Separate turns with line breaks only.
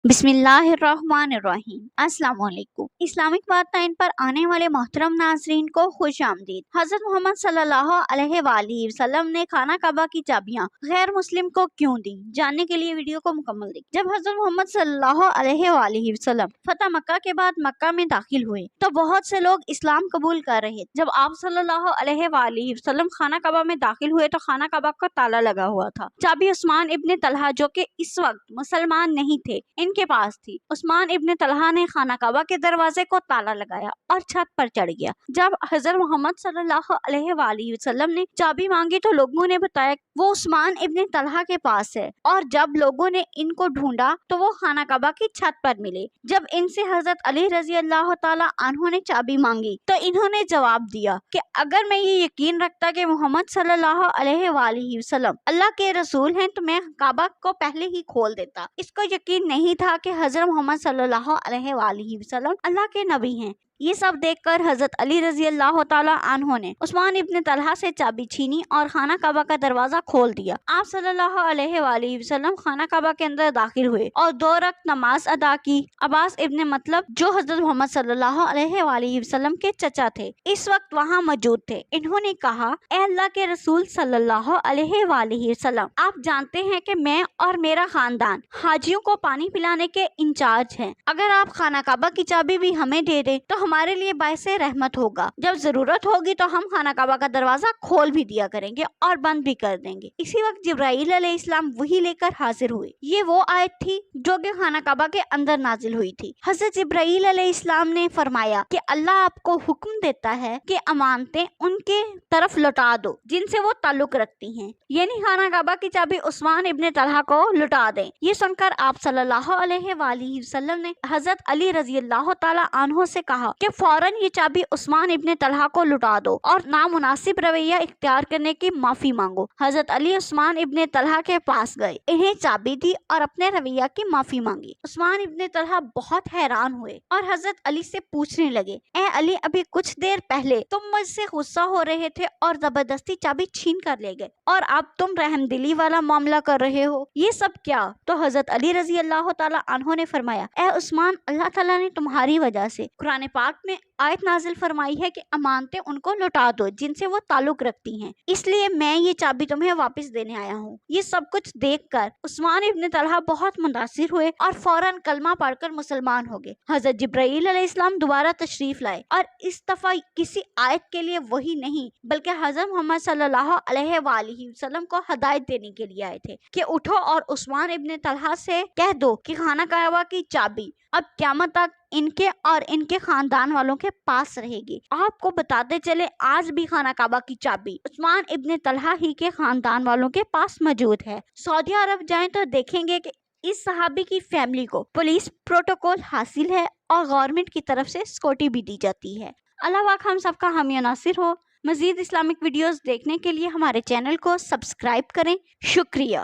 बिस्मिल्लाहिर्रहमानिर्रहीम। अस्सलाम वालेकुम। इस्लामिक बात टाइम पर आने वाले मोहतरम नाजरीन को खुश आमदीद। हजरत मोहम्मद सल्लल्लाहु अलैहि वसल्लम ने खाना काबा की चाबियां गैर मुस्लिम को क्यों दी, जानने के लिए वीडियो को मुकम्मल देखिए। जब हजरत मोहम्मद सल्लल्लाहु अलैहि वसल्लम फतह मक्का के बाद मक्का में दाखिल हुए तो बहुत से लोग इस्लाम कबूल कर रहे। जब आप सल्लल्लाहु अलैहि वसल्लम खाना काबा में दाखिल हुए तो खाना काबा का ताला लगा हुआ था। चाबी उस्मान इब्ने तलहा जो कि इस वक्त मुसलमान नहीं थे इनके पास थी। उस्मान इब्ने तलहा ने खाना काबा के दरवाजे को ताला लगाया और छत पर चढ़ गया। जब हजरत मोहम्मद सल्लल्लाहु अलैहि वसल्लम ने चाबी मांगी तो लोगों ने बताया वो उस्मान इब्ने तलहा के पास है, और जब लोगों ने इनको ढूंढा तो वो खाना काबा की छत पर मिले। जब इनसे हजरत अली रजी अल्लाह ताला अन्हु ने चाबी मांगी तो इन्होंने जवाब दिया कि अगर मैं ये यकीन रखता कि मोहम्मद सल्लल्लाहु अलैहि वसल्लम अल्लाह के रसूल हैं तो मैं काबा को पहले ही खोल देता। इसको यकीन नहीं था कि हजरत मोहम्मद सल्लल्लाहु अलैहि वसल्लम अल्लाह के नबी हैं। ये सब देखकर हजरत अली रजी अल्लाह ताला अन्हु ने उस्मान इब्ने तलहा से चाबी छीनी और खाना काबा का दरवाजा खोल दिया। आप सल्लल्लाहु अलैहि वसल्लम खाना काबा के अंदर दाखिल हुए और 2 रकात नमाज अदा की। अब्बास इब्ने मतलब जो हजरत मोहम्मद सल्लल्लाहु अलैहि वसल्लम के चचा थे इस वक्त वहाँ मौजूद थे। इन्होंने कहा, ए अल्लाह के रसूल सल्लल्लाहु अलैहि वसल्लम, आप जानते हैं कि मैं और मेरा खानदान हाजियों को पानी पिलाने के इंचार्ज हैं। अगर आप खाना काबा की चाबी भी हमें दे दे तो हमारे लिए बाइसे रहमत होगा। जब जरूरत होगी तो हम खाना काबा का दरवाजा खोल भी दिया करेंगे और बंद भी कर देंगे। इसी वक्त जिब्राईल अलैहिस्सलाम वही लेकर हाजिर हुए। ये वो आयत थी जो कि खाना काबा के अंदर नाजिल हुई थी। हजरत जिब्राईल अलैहिस्सलाम ने फरमाया कि अल्लाह आपको हुक्म देता है कि अमानतें उनके तरफ लौटा दो जिनसे वो ताल्लुक रखती हैं, यानी खाना काबा की चाबी उस्मान इब्ने तलहा को लौटा दें। ये सुनकर आप सल्लल्लाहु अलैहि वसल्लम ने हजरत अली रजी अल्लाह ताला अन्हु से कहा कि फौरन ये चाबी उस्मान इब्ने तलहा को लुटा दो और नामुनासिब रवैया इख्तियार करने की माफी मांगो। हजरत अली उस्मान इब्ने तलहा के पास गए, इन्हें चाबी दी और अपने रवैया की माफी मांगी। उस्मान इब्ने तलहा बहुत हैरान हुए और हजरत अली से पूछने लगे, ए अली, अभी कुछ देर पहले तुम मुझसे गुस्सा हो रहे थे और जबरदस्ती चाबी छीन कर ले गए और अब तुम रहमदिली वाला मामला कर रहे हो, ये सब क्या? तो हजरत अली रजी अल्लाह ताला अन्हु ने फरमाया, ए उस्मान, अल्लाह ताला ने तुम्हारी वजह से कुरान पाक में आयत नाजिल फरमाई है कि अमानतें उनको लौटा दो जिनसे वो ताल्लुक रखती हैं, इसलिए मैं ये चाबी तुम्हें वापस देने आया हूँ। ये सब कुछ देखकर उस्मान इब्ने तलहा बहुत मुतासिर हुए और फौरन कलमा पढ़कर मुसलमान हो गए। हजरत जिब्राईल अलैहिस्सलाम दोबारा तशरीफ लाए और इस दफा किसी आयत के लिए वही नहीं बल्कि हजरत मोहम्मद सल्लल्लाहु अलैहि वसल्लम को हदायत देने के लिए आए थे कि उठो और उस्मान इब्ने तलहा से कह दो कि खाना काबा की चाबी अब क़यामत तक इनके और इनके खानदान वालों के पास रहेगी। आपको बताते चले, आज भी खाना काबा की चाबी उस्मान इब्ने तलहा ही के खानदान वालों के पास मौजूद है। सऊदी अरब जाएं तो देखेंगे कि इस सहाबी की फैमिली को पुलिस प्रोटोकॉल हासिल है और गवर्नमेंट की तरफ से सिक्योरिटी भी दी जाती है। अल्लाह पाक हम सबका हामी नासिर हो। मजीद इस्लामिक वीडियोस देखने के लिए हमारे चैनल को सब्सक्राइब करें। शुक्रिया।